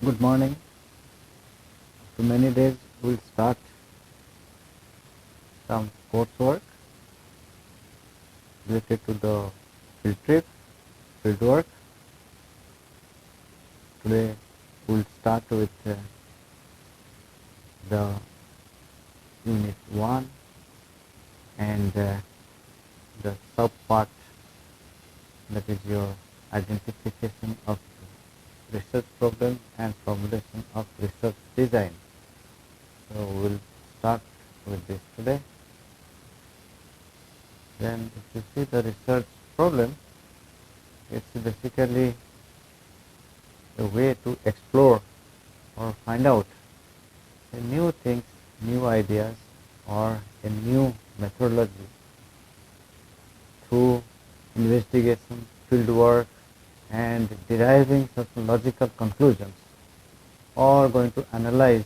Good morning. After many days, we'll start some coursework related to the field trip, field work. Today, we'll start with the unit 1 and the sub part, that is your identification of research problem and formulation of research design. So we'll start with this today. Then if you see the research problem, it's basically a way to explore or find out new things, new ideas, or a new methodology through investigation, field work, and deriving certain logical conclusions, or going to analyze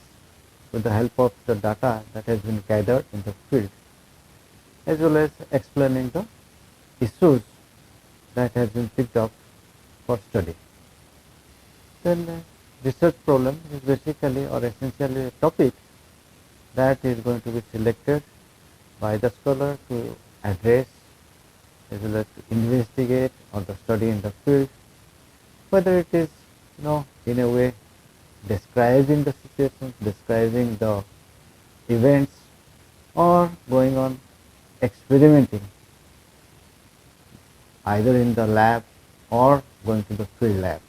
with the help of the data that has been gathered in the field, as well as explaining the issues that has been picked up for study. Then research problem is basically or essentially a topic that is going to be selected by the scholar to address as well as to investigate or the study in the field, whether it is in a way describing the situations, describing the events, or going on experimenting either in the lab or going to the field lab.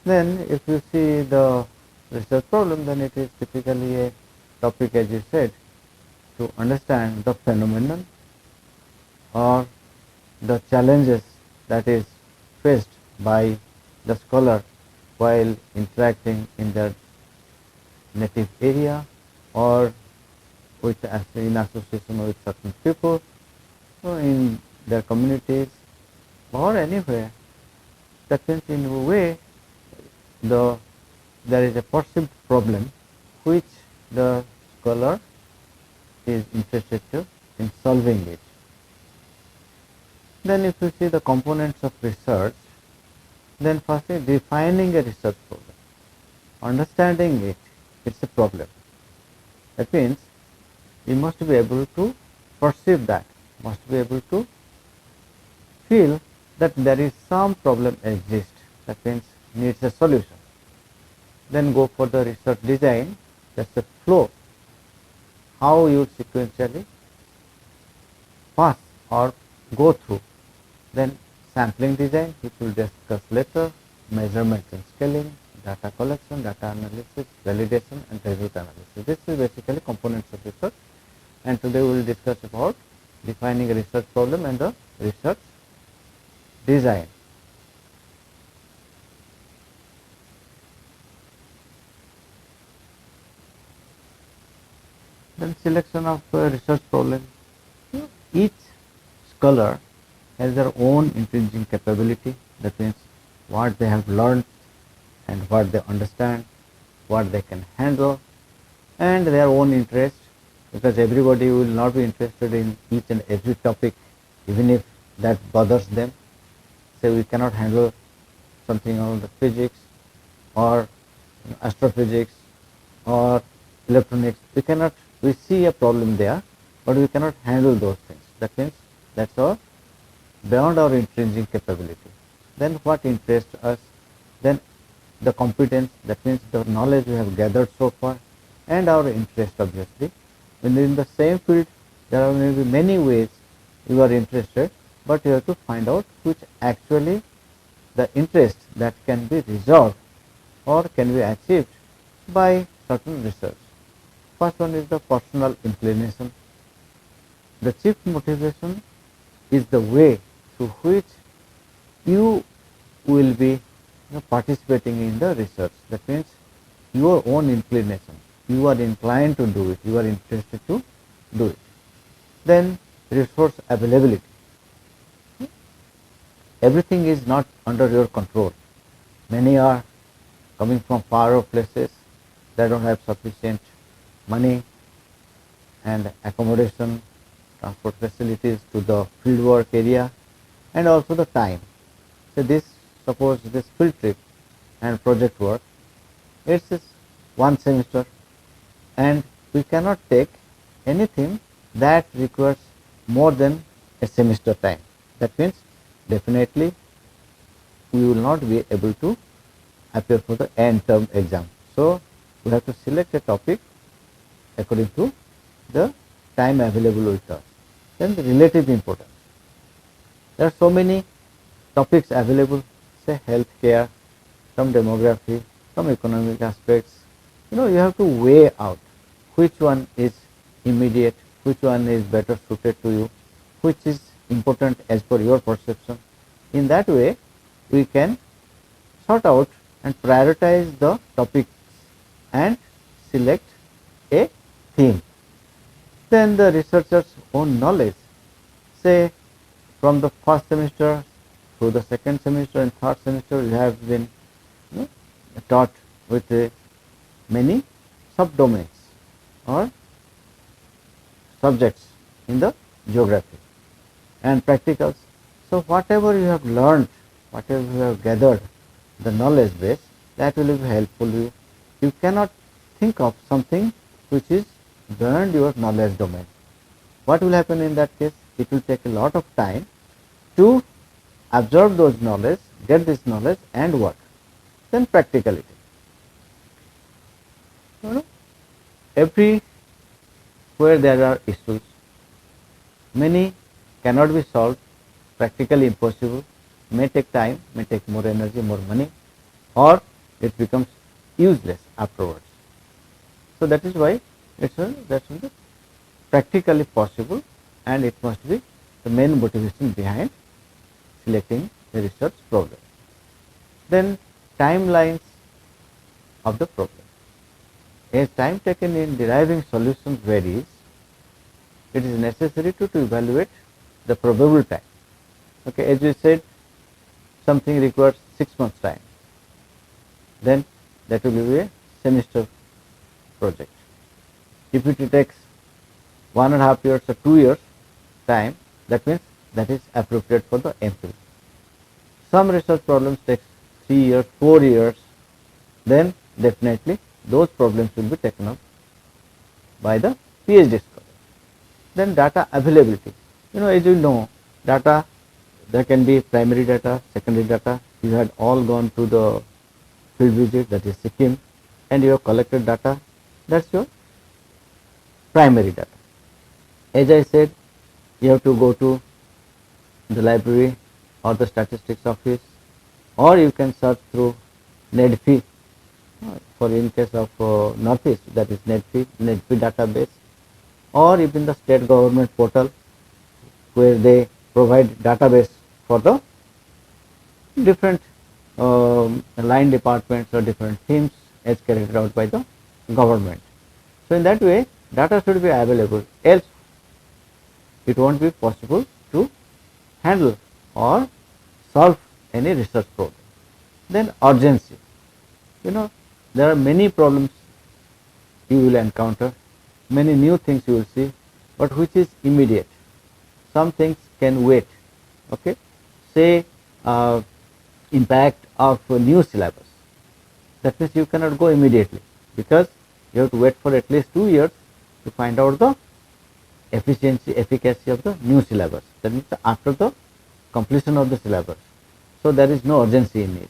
Then if you see the research problem, then it is typically a topic, as you said, to understand the phenomenon or the challenges that is faced by the scholar while interacting in their native area or in association with certain people, or in their communities or anywhere. That means in a way there is a perceived problem which the scholar is interested in solving it. Then if you see the components of research, then firstly defining a research problem, understanding it, it's a problem. That means you must be able to perceive that, must be able to feel that there is some problem exists, that means needs a solution. Then go for the research design, that's the flow, how you sequentially pass or go through. Then sampling design, which we will discuss later, measurement and scaling, data collection, data analysis, validation, and result analysis. This is basically components of research, and today we will discuss about defining a research problem and the research design. Then selection of research problem. Each scholar has their own intrinsic capability, that means what they have learned and what they understand, what they can handle, and their own interest, because everybody will not be interested in each and every topic, even if that bothers them. Say we cannot handle something on the physics or astrophysics or electronics. We see a problem there, but we cannot handle those things. That means that's our beyond our intrinsic capability. Then what interests us? Then the competence, that means the knowledge we have gathered so far, and our interest obviously. When in the same field, there are maybe many ways you are interested, but you have to find out which actually the interest that can be resolved or can be achieved by certain research. First one is the personal inclination. The chief motivation is the way through which you will be participating in the research. That means your own inclination. You are inclined to do it. You are interested to do it. Then resource availability. Everything is not under your control. Many are coming from far off places. They don't have sufficient money and accommodation, transport facilities to the fieldwork area, and also the time. So suppose this field trip and project work It is one semester, and we cannot take anything that requires more than a semester time. That means definitely we will not be able to appear for the end term exam. So we have to select a topic according to the time available with us. Then the relative importance. There are so many topics available, say healthcare, some demography, some economic aspects. You have to weigh out which one is immediate, which one is better suited to you, which is important as per your perception. In that way, we can sort out and prioritize the topics and select a theme. Then the researcher's own knowledge, say from the first semester through the second semester and third semester, you have been taught with many subdomains or subjects in the geography and practicals. So whatever you have learned, whatever you have gathered, the knowledge base, that will be helpful to you. You cannot think of something which is beyond your knowledge domain. What will happen in that case? It will take a lot of time to absorb those knowledge, get this knowledge and work. Then practicality. Everywhere there are issues, many cannot be solved, practically impossible, may take time, may take more energy, more money, or it becomes useless afterwards. So that is why that should be practically possible, and it must be the main motivation behind selecting the research problem. Then timelines of the problem. As time taken in deriving solutions varies, it is necessary to evaluate the probable time. Okay, as we said, something requires 6 months time, then that will be a semester project. If it takes 1.5 years or 2 years time, that means that is appropriate for the MPhil. Some research problems takes 3 years, 4 years, then definitely those problems will be taken up by the PhD scholar. Then data availability. As you know, data, there can be primary data, secondary data. You had all gone to the field visit, that is Sikkim, and you have collected data. That's your primary data. As I said, you have to go to the library or the statistics office, or you can search through NEDFI. For in case of Northeast, that is NEDFI database, or even the state government portal, where they provide database for the different line departments or different themes as carried out by the government. So in that way, data should be available, else it won't be possible to handle or solve any research problem. Then urgency. There are many problems you will encounter, many new things you will see, but which is immediate. Some things can wait. Okay, say impact of a new syllabus. That means you cannot go immediately, because you have to wait for at least 2 years to find out the efficacy of the new syllabus. That means after the completion of the syllabus. So there is no urgency in it.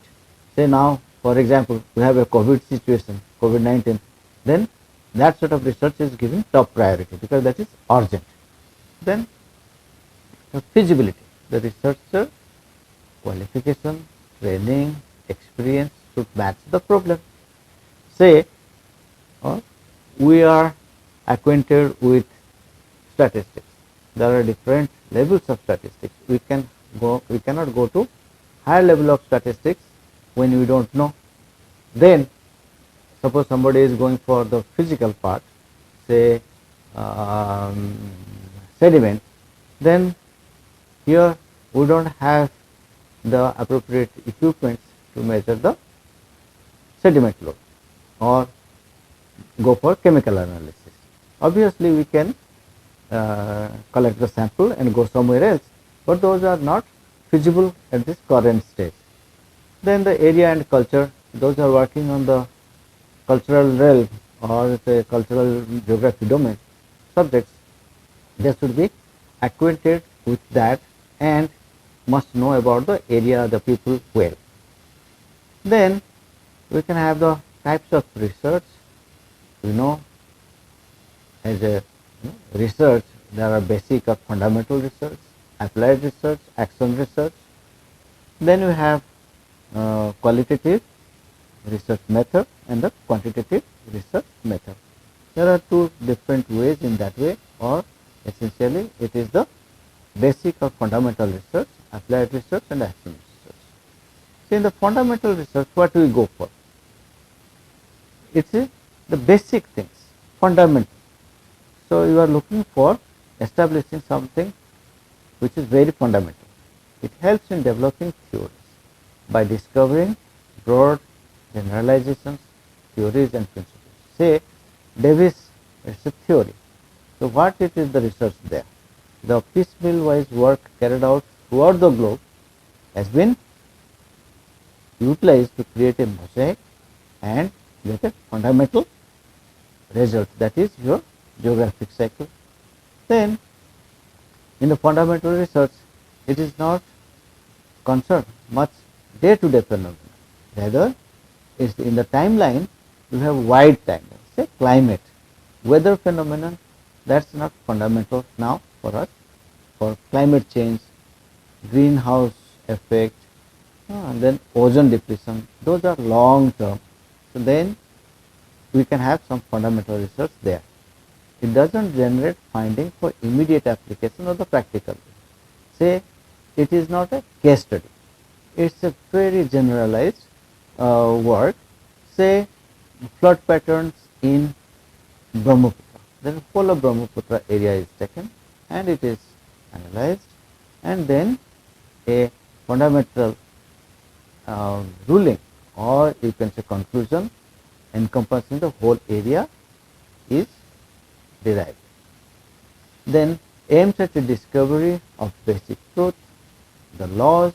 Say now, for example, we have a COVID situation, COVID-19, then that sort of research is given top priority, because that is urgent. Then the feasibility, the researcher qualification, training, experience should match the problem. Say we are acquainted with statistics. There are different levels of statistics. We cannot go to higher level of statistics when we don't know. Then suppose somebody is going for the physical part, say sediment, then here we don't have the appropriate equipments to measure the sediment load or go for chemical analysis. Obviously we can collect the sample and go somewhere else, but those are not feasible at this current stage. Then the area and culture, those are working on the cultural realm or say cultural geography domain subjects, they should be acquainted with that and must know about the area, the people well. Then we can have the types of research. We know as a research there are basic or fundamental research, applied research, action research. Then we have qualitative research method and the quantitative research method. There are two different ways in that way, or essentially it is the basic or fundamental research, applied research and action research. So, in the fundamental research what we go for? It is the basic things, fundamental. So, you are looking for establishing something which is very fundamental. It helps in developing theories by discovering broad generalizations, theories and principles. Say Davis, it's a theory. So, what it is the research there? The piecemeal wise work carried out throughout the globe has been utilized to create a mosaic and get a fundamental result, that is your geographic cycle. Then in the fundamental research, it is not concerned much day-to-day phenomena. Rather, is in the timeline you have wide timeline, say climate, weather phenomenon. That's not fundamental now for us. For climate change, greenhouse effect, and then ozone depletion, those are long term. So then we can have some fundamental research there. It doesn't generate finding for immediate application or the practical. Say it is not a case study. It's a very generalized work. Say flood patterns in Brahmaputra. Then whole of Brahmaputra area is taken and it is analyzed, and then a fundamental ruling, or you can say conclusion encompassing the whole area is derived. Then aims at a discovery of basic truth, the laws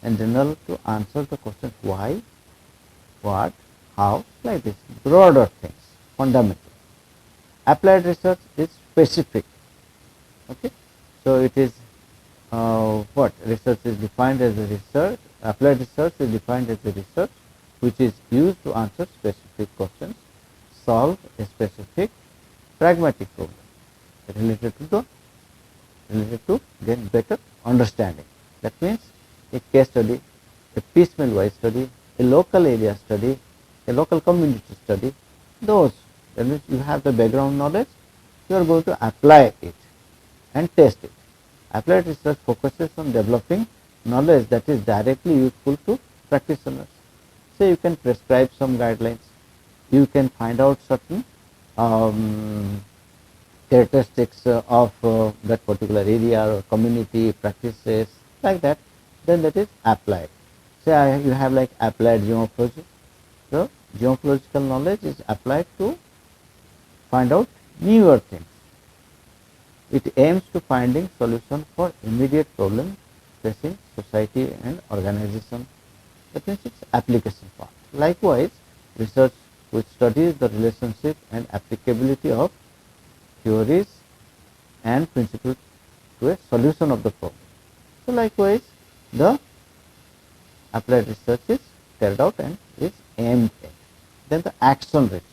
and general to answer the question why, what, how, like this, broader things, fundamental. Applied research is specific. Okay. So, it is what research is defined as a research, applied research is defined as a research which is used to answer specific questions, solve a specific pragmatic problem related to get better understanding. That means a case study, a piecemeal wise study, a local area study, a local community study, those that means you have the background knowledge, you are going to apply it and test it. Applied research focuses on developing knowledge that is directly useful to practitioners. Say you can prescribe some guidelines, you can find out certain characteristics of that particular area or community practices, like that, then that is applied. Say you have like applied geomorphology. So geomorphological knowledge is applied to find out newer things. It aims to finding solution for immediate problems facing society and organization. That means its application part. Likewise, research which studies the relationship and applicability of theories and principles to a solution of the problem. So likewise, the applied research is carried out and is aimed at. Then the action research,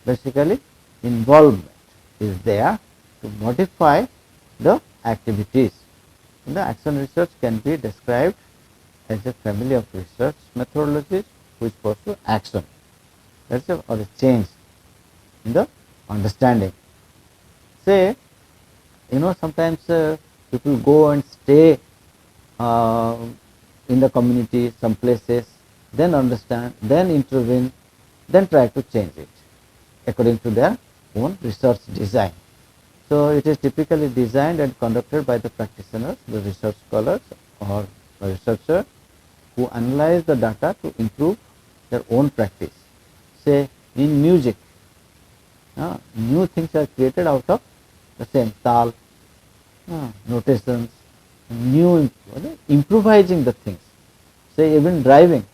basically involvement is there to modify the activities. And the action research can be described as a family of research methodologies which pursue action. That's a, or a change in the understanding. Say, sometimes people go and stay in the community, some places, then understand, then intervene, then try to change it according to their own research design. So it is typically designed and conducted by the practitioners, the research scholars or the researcher who analyze the data to improve their own practice. Say in music, new things are created out of the same tal, notations, new improvising the things. Say even driving,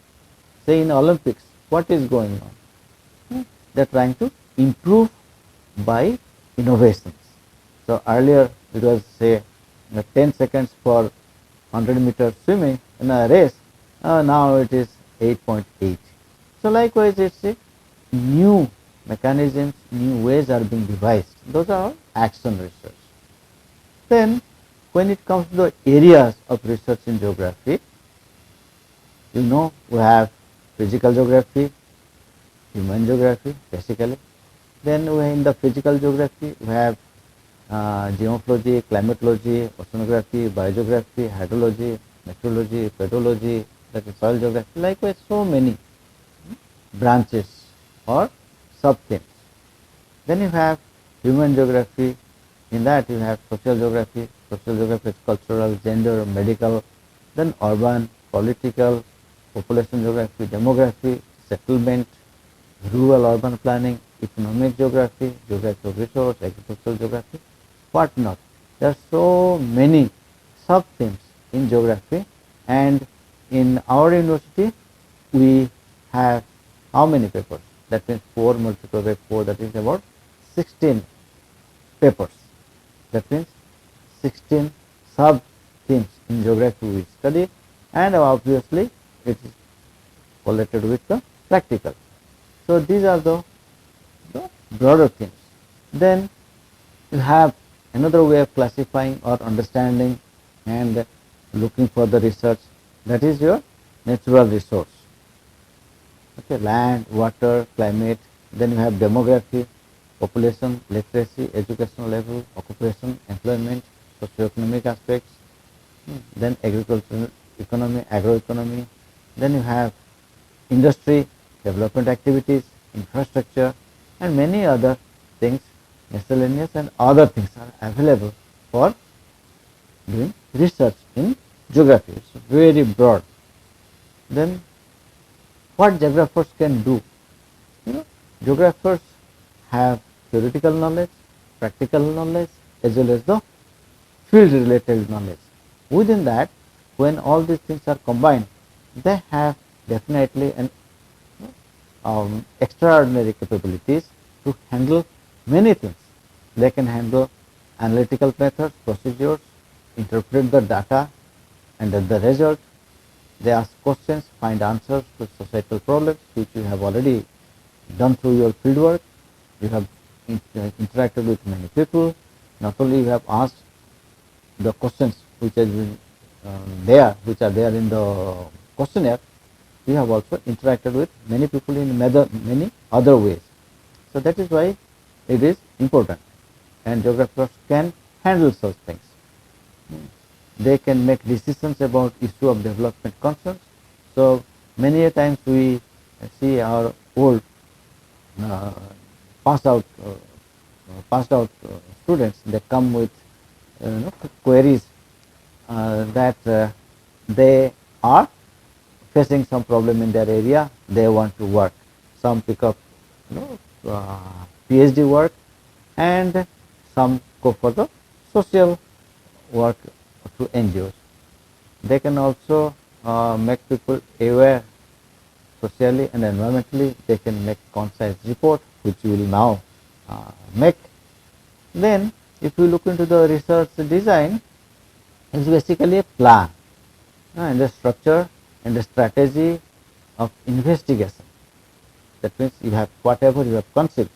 say in Olympics, what is going on? they are trying to improve by innovations. So earlier it was say 10 seconds for 100-meter swimming in a race, now it is 8.8. So likewise it's a new mechanisms, new ways are being devised. Those are all action research. Then when it comes to the areas of research in geography, we have physical geography, human geography basically. Then we in the physical geography we have geomorphology, climatology, oceanography, biogeography, hydrology, meteorology, pedology, that is soil geography. Likewise, so many branches or sub-themes. Then you have human geography. In that you have social geography. Social geography is cultural, gender, medical. Then urban, political, population geography, demography, settlement, rural urban planning, economic geography, geography of resource, agricultural geography, what not. There are so many sub-themes in geography, and in our university we have how many papers? That means 4 multiplied by 4, that is about 16 papers. That means 16 sub-themes in geography we study, and obviously it is correlated with the practical. So these are the broader themes. Then you have another way of classifying or understanding and looking for the research, that is your natural resource. Okay, land, water, climate. Then you have demography, population, literacy, educational level, occupation, employment, socio-economic aspects. Then agricultural economy, agroeconomy. Then you have industry, development activities, infrastructure, and many other things, miscellaneous and other things are available for doing research in geography. It's very broad. Then what geographers can do? Geographers have theoretical knowledge, practical knowledge, as well as the field related knowledge. Within that, when all these things are combined, they have definitely an extraordinary capabilities to handle many things. They can handle analytical methods, procedures, interpret the data, and as the result they ask questions, find answers to societal problems, which you have already done through your fieldwork. You have interacted with many people. Not only you have asked the questions which has been which are there in the questionnaire, you have also interacted with many people in many other ways. So that is why it is important, and geographers can handle such things. They can make decisions about issue of development concerns. So many a times we see our old passed out students. They come with queries that they are facing some problem in their area. They want to work. Some pick up PhD work, and some go for the social work through NGOs. They can also make people aware socially and environmentally. They can make concise report, which we will now make. Then if you look into the research design, it's basically a plan and the structure and the strategy of investigation. That means you have whatever you have conceived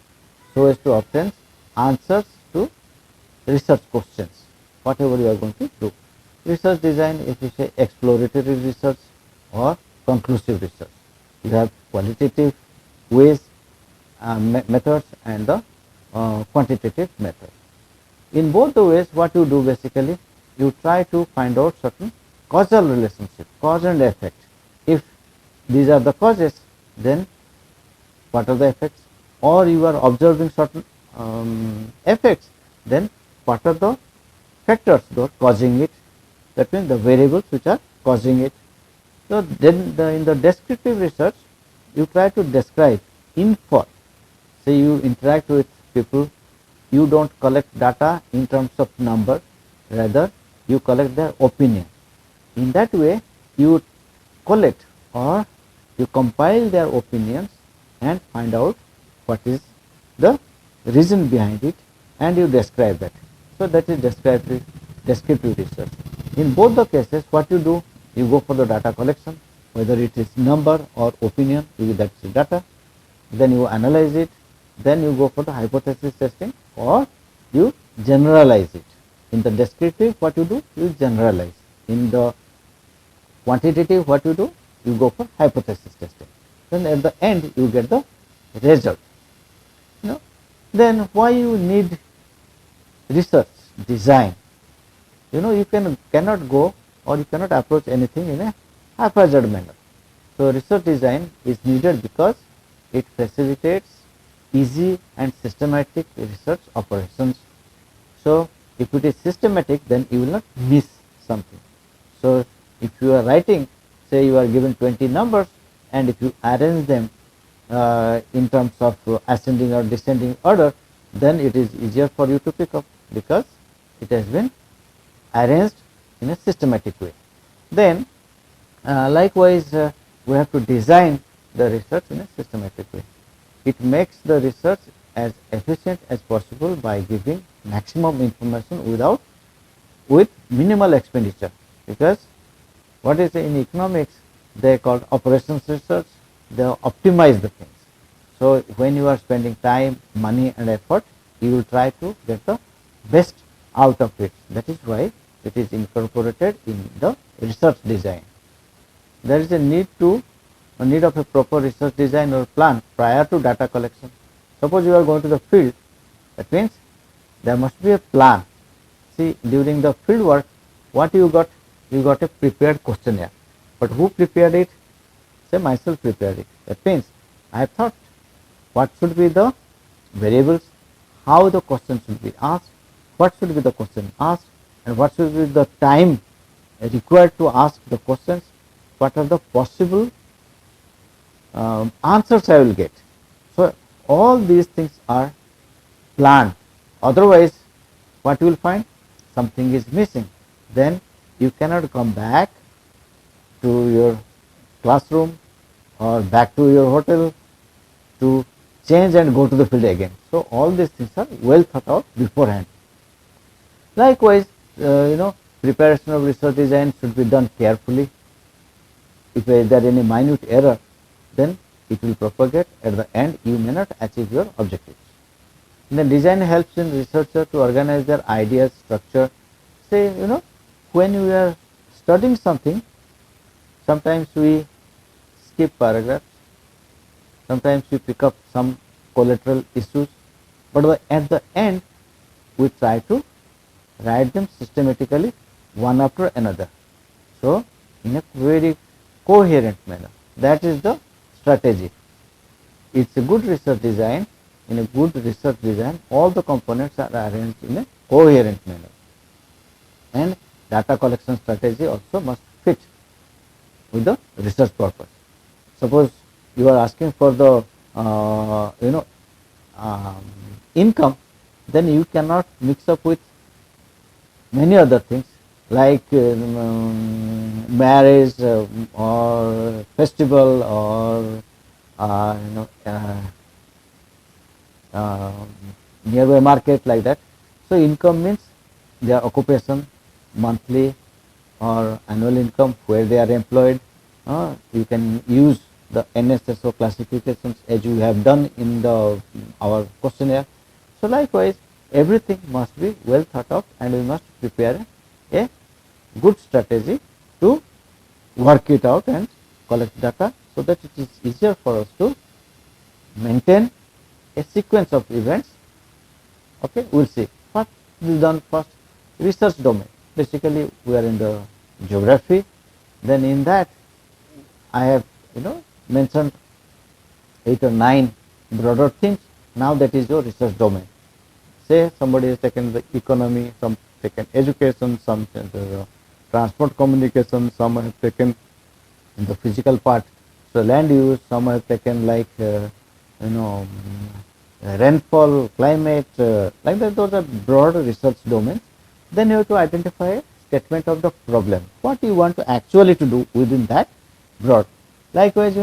so as to obtain answers to research questions, whatever you are going to do. Research design, if you say exploratory research or conclusive research, you have qualitative ways, methods, and the quantitative method. In both the ways, what you do basically, you try to find out certain causal relationship, cause and effect. If these are the causes, then what are the effects? Or you are observing certain effects, then what are the factors that are causing it? That means the variables which are causing it. So then in the descriptive research, you try to describe infer. Say you interact with people, you don't collect data in terms of number, rather you collect their opinion. In that way, you collect or you compile their opinions and find out what is the reason behind it, and you describe that. So that is descriptive research. In both the cases, what you do, you go for the data collection, whether it is number or opinion, that is data, then you analyze it, then you go for the hypothesis testing, or you generalize it. In the descriptive, what you do, you generalize. In the quantitative, what you do, you go for hypothesis testing. Then at the end, you get the result. Then why you need research design? You cannot go, or you cannot approach anything in a haphazard manner. So research design is needed because it facilitates easy and systematic research operations. So if it is systematic, then you will not miss something. So if you are writing, say you are given 20 numbers, and if you arrange them in terms of ascending or descending order, then it is easier for you to pick up, because it has been arranged in a systematic way. Then likewise, we have to design the research in a systematic way. It makes the research as efficient as possible by giving maximum information with minimal expenditure, because what is in economics, they called operations research, they optimize the things. So when you are spending time, money and effort, you will try to get the best out of it. That is why it is incorporated in the research design. There is a need of a proper research design or plan prior to data collection. Suppose you are going to the field, that means there must be a plan. See, during the field work, what you got? You got a prepared questionnaire. But who prepared it? Say myself prepared it. That means I have thought what should be the variables, how the question should be asked, what should be the question asked, and what should be the time required to ask the questions, what are the possible answers I will get. So all these things are planned. Otherwise, what you will find? Something is missing. Then you cannot come back to your classroom or back to your hotel to change and go to the field again. So all these things are well thought out beforehand. Likewise, preparation of research design should be done carefully. If there is any minute error, then it will propagate. At the end, you may not achieve your objectives. And then design helps in researcher to organize their ideas, structure. Say, when we are studying something, sometimes we skip paragraphs, sometimes we pick up some collateral issues, but at the end, we try to write them systematically, one after another. So in a very coherent manner. That is the strategy. It's a good research design. In a good research design, all the components are arranged in a coherent manner. And data collection strategy also must fit with the research purpose. Suppose you are asking for the income, then you cannot mix up with many other things like marriage or festival or nearby market, like that. So income means their occupation, monthly or annual income, where they are employed. You can use the NSSO classifications as you have done in our questionnaire. So likewise, everything must be well thought of, and we must prepare a good strategy to work it out and collect data, so that it is easier for us to maintain a sequence of events. Okay, we will see. What is done first? Research domain. Basically, we are in the geography. Then in that, I have mentioned 8 or 9 broader things. Now that is your research domain. Say somebody has taken the economy, some taken education, some transport communication, some have taken in the physical part, so land use, some have taken like rainfall, climate, like that. Those are broad research domains. Then you have to identify a statement of the problem, what you want to actually to do within that broad. Likewise,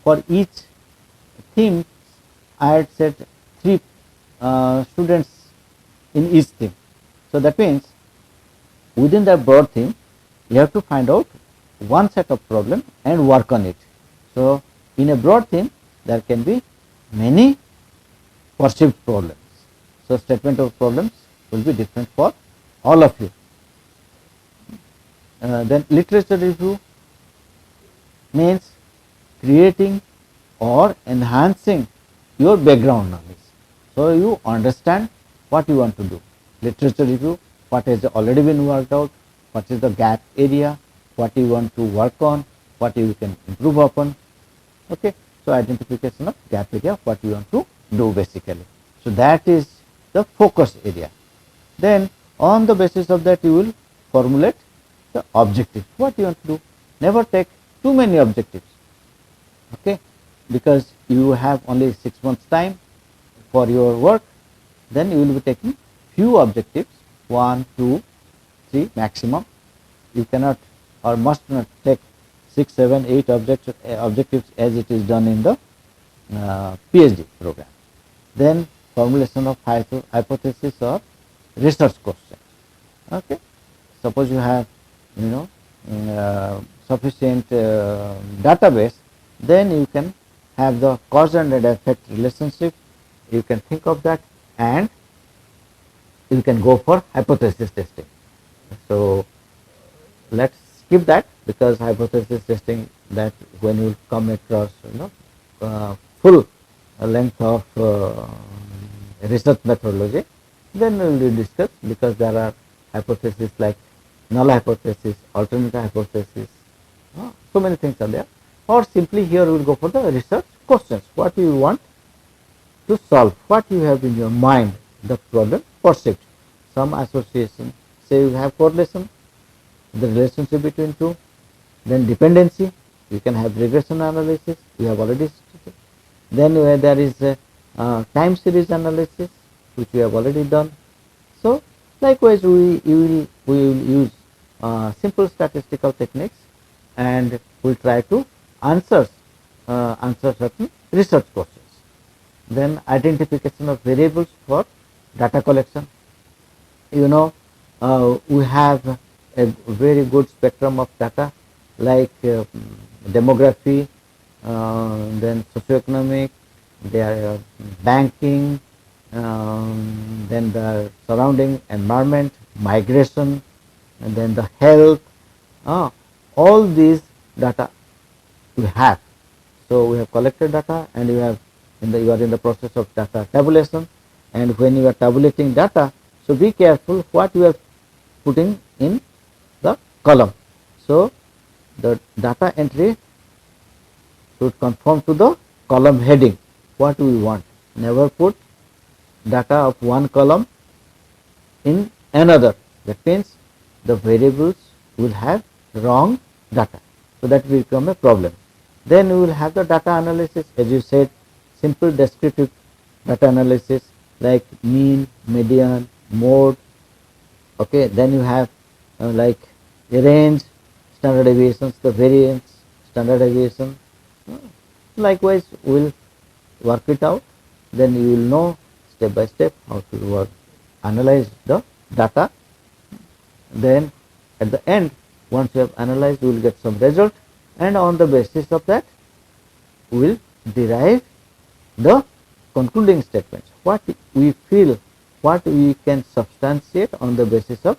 for each themes, I had said 3 students in each theme. So that means within that broad theme, you have to find out one set of problem and work on it. So in a broad theme, there can be many perceived problems. So statement of problems will be different for all of you. Then literature review means creating or enhancing your background knowledge. So you understand what you want to do. Literature review, what has already been worked out, what is the gap area, what you want to work on, what you can improve upon. Okay. So identification of gap area, what you want to do basically. So that is the focus area. Then on the basis of that you will formulate the objective, what you want to do. Never take too many objectives, okay, because you have only 6 months time for your work. Then you will be taking few objectives, 1, 2, 3 maximum. You cannot or must not take 6, 7, 8 objectives as it is done in the PhD program. Then formulation of hypothesis or research questions. Okay, suppose you have sufficient database, then you can have the cause and effect relationship. You can think of that and you can go for hypothesis testing. So let's skip that, because hypothesis testing, that when you come across full length of research methodology, then we will discuss, because there are hypotheses like null hypothesis, alternate hypothesis, so many things are there. Or simply here we will go for the research questions, what you want to solve, what you have in your mind, the problem perceived, some association, say you have correlation, the relationship between two, then dependency, you can have regression analysis, we have already studied. Then there is a time series analysis, which we have already done. So likewise we will use simple statistical techniques, and we will try to answer certain research questions. Then identification of variables for data collection. We have a very good spectrum of data, like demography, then socioeconomic, their banking, then the surrounding environment, migration, and then the health, all these data we have. So we have collected data, and you are in the process of data tabulation. And when you are tabulating data, so be careful what you are putting in the column. So the data entry should conform to the column heading, what we want. Never put data of one column in another. That means the variables will have wrong data. So that will become a problem. Then we will have the data analysis, as you said, simple descriptive data analysis like mean, median, mode. Okay, then you have like a range, standard deviations, the variance, standard deviation. Likewise, we will work it out. Then you will know step by step how to analyze the data. Then at the end, once you have analyzed, you will get some result, and on the basis of that, we will derive the concluding statements, what we feel, what we can substantiate on the basis of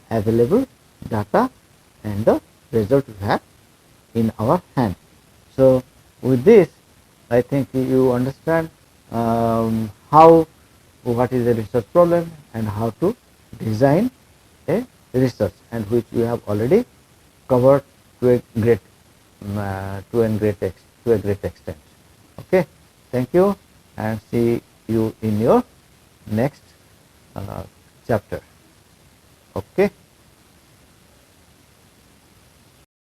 available data and the result we have in our hand. So with this, I think you understand what is a research problem and how to design a research, and which we have already covered to a great extent. Okay, thank you, and see you in your next chapter.